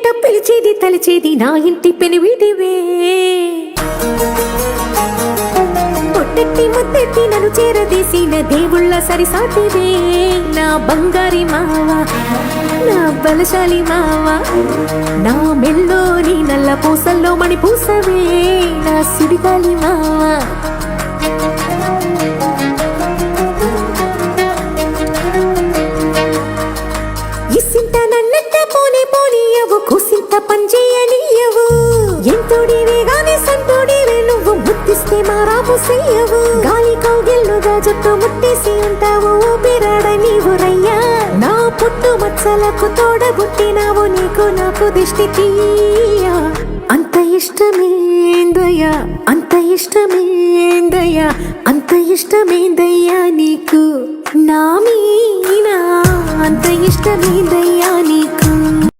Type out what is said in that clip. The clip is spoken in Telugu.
పేరిట పిలిచేది తలిచేది నా ఇంటి పెనివిటివే పొట్టెట్టి ముద్దెట్టి నన్ను చేరదీసిన దేవుళ్ళ సరిసాటివే నా బంగారి మావా నా బలశాలి మావా నా మెల్లోని నల్ల పూసల్లో మణి పూసవే నా సుడిగాలి మావా ఇసింత నన్నట్ట పోనే పోనీయవు కుసింత పంచేయనీయవు ఎంతోడివే గాని సంతోడివే నువ్వు ముద్దిస్తే మారాపు చెయ్యవు గాలి కౌగిల్లుగా జట్టు ముట్టేసి ఉంటావు ఊపిరాడ నీవు రయ్యా నా పుట్టు మచ్చలకు తోడబుట్టినావు నీకు నాకు దిష్టి తీయ అంత ఇష్టమేందయ్యా అంత ఇష్టమేందయ్యా అంత ఇష్టమేందయ్యా నీకు నా మీనా అంత ఇష్టమేందయ్యా నీకు